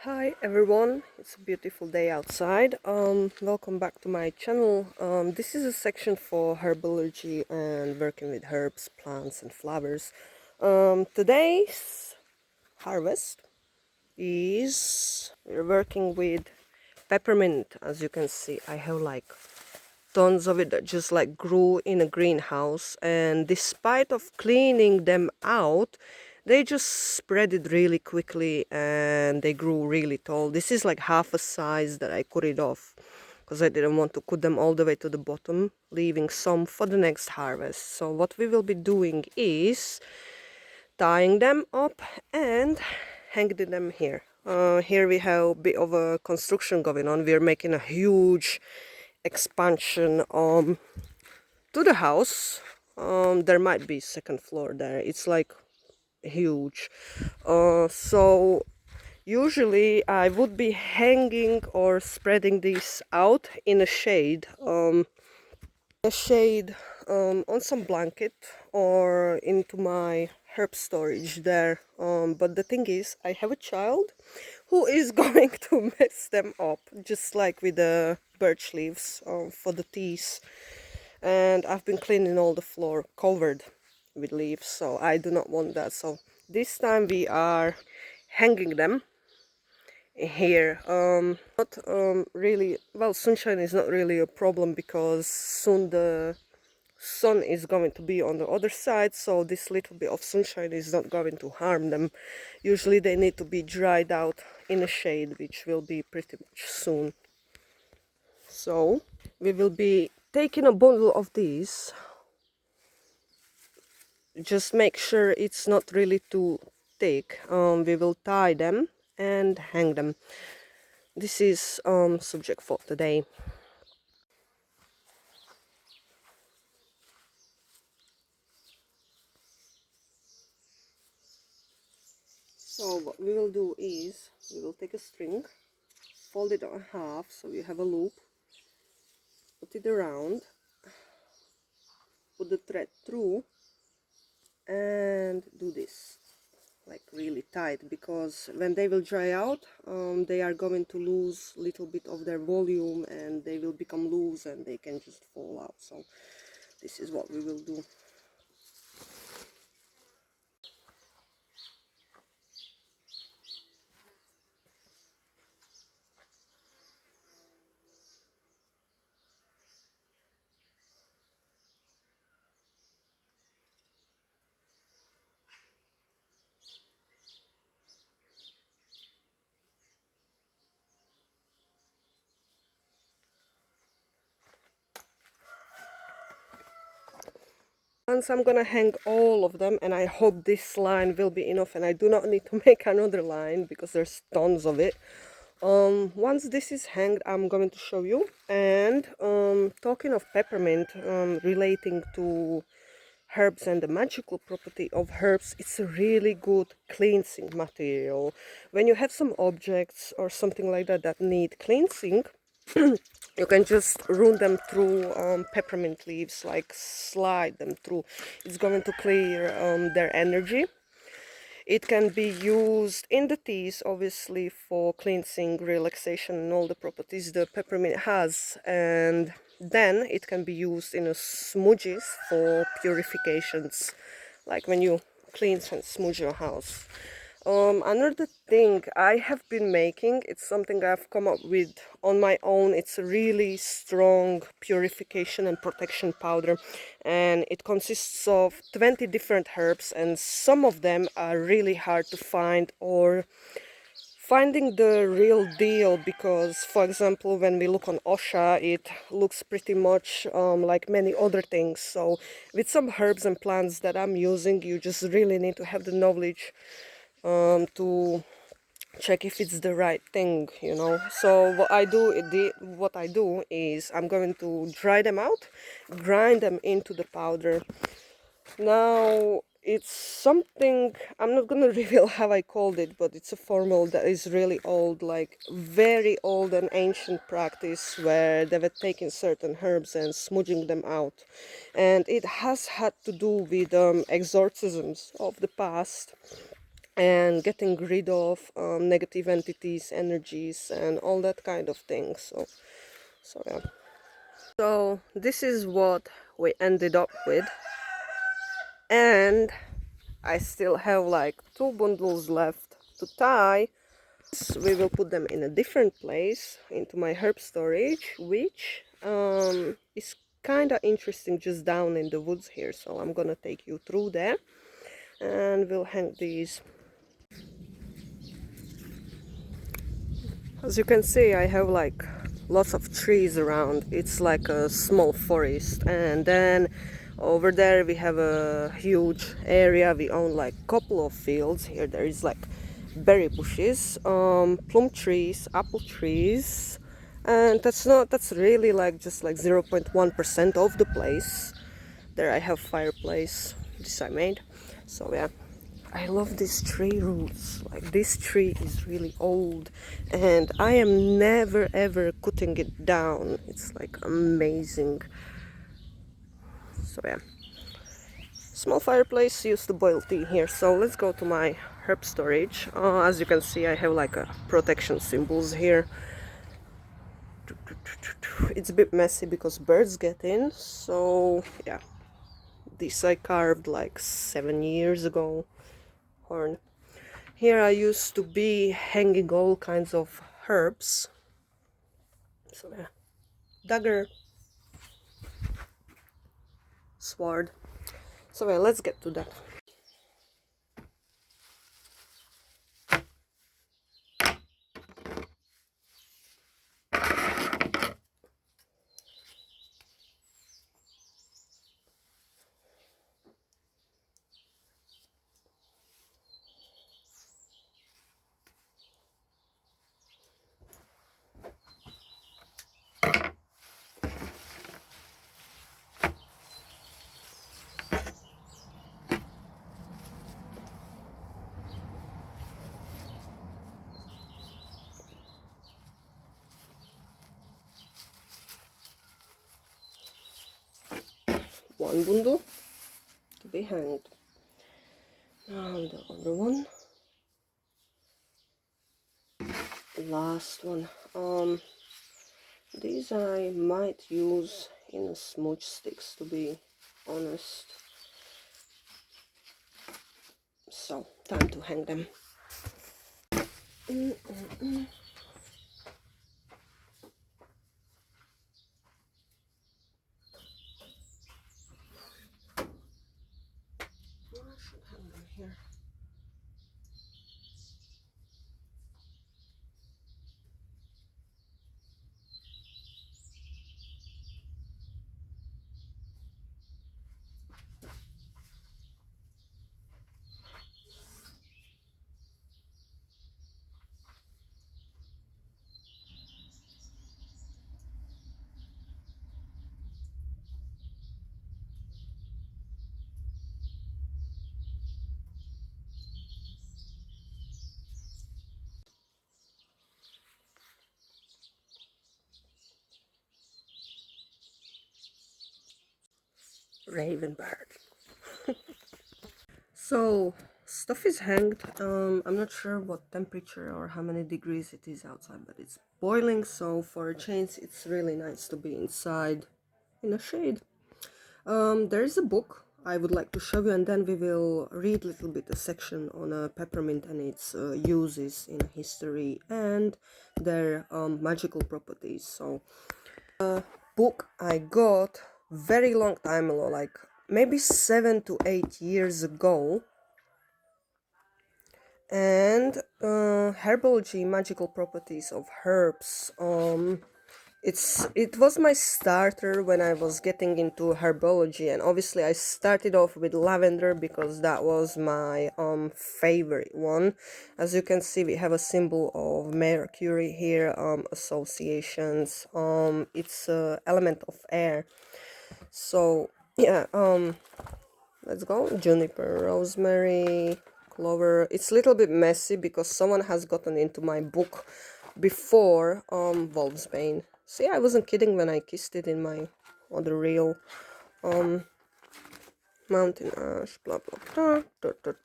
Hi everyone, it's a beautiful day outside. Welcome back to my channel. This is a section for herbology and working with herbs, plants and flowers. Today's harvest is we're working with peppermint. As you can see, I have like tons of it that just like grew in a greenhouse, and despite of cleaning them out, they just spread it really quickly and they grew really tall. This is like half a size that I cut it off because I didn't want to cut them all the way to the bottom, leaving some for the next harvest. So what we will be doing is tying them up and hanging them here. Here we have a bit of a construction going on. We're making a huge expansion to the house. There might be second floor there. It's like huge. So usually I would be hanging or spreading this out in a shade. On some blanket or into my herb storage there. But the thing is, I have a child who is going to mess them up, just like with the birch leaves for the teas. And I've been cleaning all the floor covered with leaves, so I do not want that. So this time we are hanging them here. Not really well, sunshine is not really a problem because soon the sun is going to be on the other side, so this little bit of sunshine is not going to harm them. Usually they need to be dried out in a shade, which will be pretty much soon. So we will be taking a bundle of these. Just make sure it's not really too thick. We will tie them and hang them. This is subject for today. So what we will do is we will take a string, fold it on half so you have a loop, put it around, put the thread through and do this like really tight, because when they will dry out they are going to lose a little bit of their volume and they will become loose and they can just fall out. So this is what we will do. Once I'm gonna hang all of them, and I hope this line will be enough and I do not need to make another line because there's tons of it. Once this is hanged, I'm going to show you. And talking of peppermint, relating to herbs and the magical property of herbs, it's a really good cleansing material. When you have some objects or something like that that need cleansing, you can just run them through peppermint leaves, like slide them through. It's going to clear their energy. It can be used in the teas, obviously, for cleansing, relaxation and all the properties the peppermint has, and then it can be used in a smudges for purifications, like when you cleanse and smudge your house. Another thing I have been making, it's something I've come up with on my own. It's a really strong purification and protection powder, and it consists of 20 different herbs, and some of them are really hard to find, or finding the real deal, because for example when we look on Osha it looks pretty much like many other things. So with some herbs and plants that I'm using, you just really need to have the knowledge to check if it's the right thing, you know. So what I do is I'm going to dry them out, grind them into the powder. Now it's something I'm not gonna reveal how I called it, but it's a formula that is really old, like very old and ancient practice where they were taking certain herbs and smudging them out, and it has had to do with exorcisms of the past. and getting rid of negative entities, energies, and all that kind of thing. So yeah. So this is what we ended up with, and I still have like 2 bundles left to tie. We will put them in a different place, into my herb storage, which is kind of interesting, just down in the woods here. So I'm gonna take you through there, and we'll hang these. As you can see, I have like lots of trees around. It's like a small forest, and then over there we have a huge area. We own like couple of fields. Here there is like berry bushes, plum trees, apple trees, and that's really like just like 0.1% of the place. There I have fireplace, this I made. So yeah, I love these tree roots. Like, this tree is really old, and I am never ever cutting it down. It's like amazing. So yeah, small fireplace used to boil tea here. So let's go to my herb storage. As you can see, I have like a protection symbols here. It's a bit messy because birds get in. So yeah, this I carved like 7 years ago. Horn. Here I used to be hanging all kinds of herbs. So yeah, dagger, sword. So yeah, let's get to that. One bundle to be hanged. Now the other one. Last one. These I might use in smudge sticks, to be honest. So time to hang them. I should hang them here. Raven bird. So stuff is hanged. I'm not sure what temperature or how many degrees it is outside, but it's boiling. So for a change, it's really nice to be inside in a shade. There is a book I would like to show you, and then we will read a little bit a section on peppermint and its uses in history and their magical properties. So book I got very long time ago, like maybe 7 to 8 years ago, and Herbology Magical Properties of Herbs. It was my starter when I was getting into herbology, and obviously I started off with lavender because that was my favorite one. As you can see, we have a symbol of Mercury here, associations. It's element of air. So yeah, let's go. Juniper, rosemary, clover. It's a little bit messy because someone has gotten into my book before Wolfsbane. See, I wasn't kidding when I kissed it in my other reel. Mountain ash, blah blah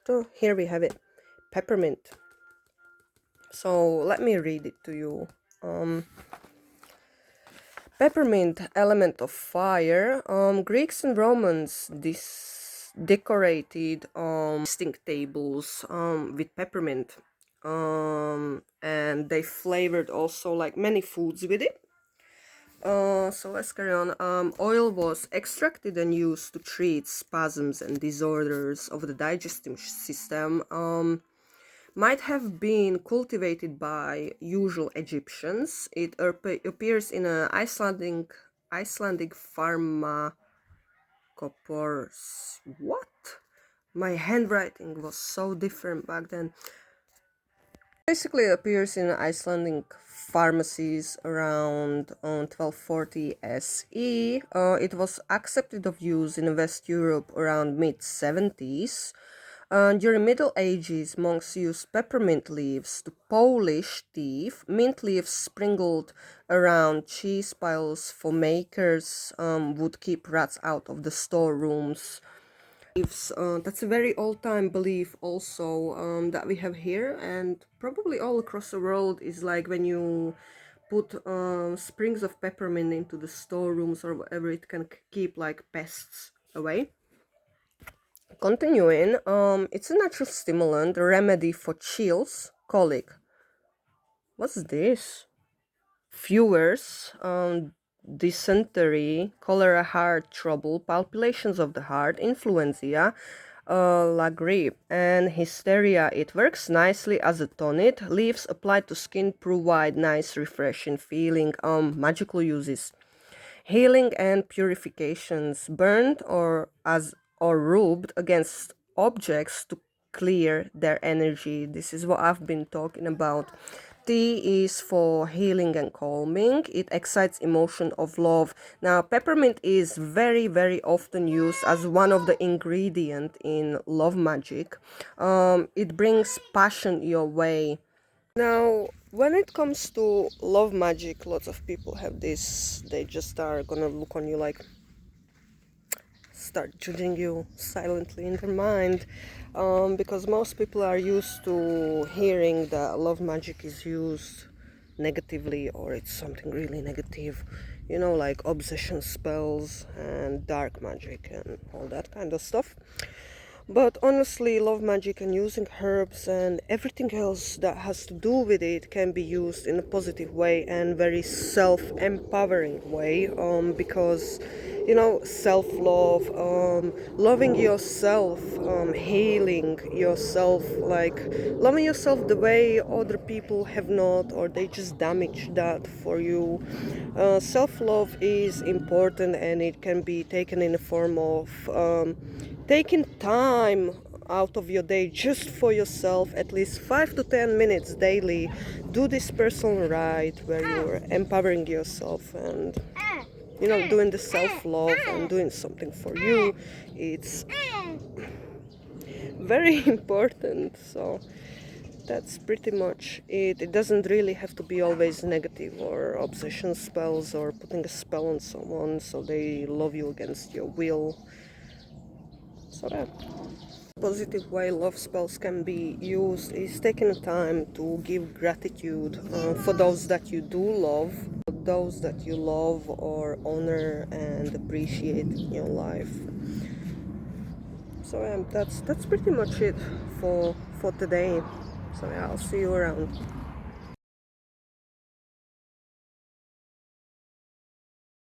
blah. Here we have it. peppermint. So let me read it to you. Peppermint, element of fire. Greeks and Romans decorated distinct tables with peppermint, and they flavored also like many foods with it. So let's carry on. Oil was extracted and used to treat spasms and disorders of the digestive system. Might have been cultivated by usual Egyptians. It appears in an Icelandic pharmacopoeias. What? My handwriting was so different back then. Basically, it appears in Icelandic pharmacies around 1240 SE. It was accepted of use in West Europe around mid-70s. During Middle Ages, monks used peppermint leaves to polish teeth. Mint leaves sprinkled around cheese piles for makers would keep rats out of the storerooms. That's a very old-time belief also that we have here, and probably all across the world, is like when you put sprigs of peppermint into the storerooms or whatever, it can keep like pests away. Continuing, it's a natural stimulant, a remedy for chills, colic. What's this? Fevers, dysentery, cholera, heart trouble, palpitations of the heart, influenza, la grippe, and hysteria. It works nicely as a tonic. Leaves applied to skin provide nice refreshing feeling. Magical uses: healing and purifications, burned or rubbed against objects to clear their energy. This is what I've been talking about. Tea is for healing and calming. It excites emotion of love. Now, peppermint is very, very often used as one of the ingredients in love magic. It brings passion your way. Now, when it comes to love magic, lots of people have this. They just are gonna look on you like, start judging you silently in their mind, because most people are used to hearing that love magic is used negatively, or it's something really negative, you know, like obsession spells and dark magic and all that kind of stuff. But honestly, love magic and using herbs and everything else that has to do with it can be used in a positive way and very self-empowering way, because, you know, self-love, loving yourself, healing yourself, like loving yourself the way other people have not, or they just damage that for you. Self-love is important, and it can be taken in the form of taking time out of your day just for yourself, at least 5 to 10 minutes daily. Do this personal rite where you're empowering yourself and, you know, doing the self-love and doing something for you. It's very important. So that's pretty much it. It doesn't really have to be always negative, or obsession spells, or putting a spell on someone so they love you against your will. So yeah. Positive way love spells can be used is taking the time to give gratitude for those that you do love, those that you love or honor and appreciate in your life. So yeah, that's pretty much it for today. So yeah, I'll see you around.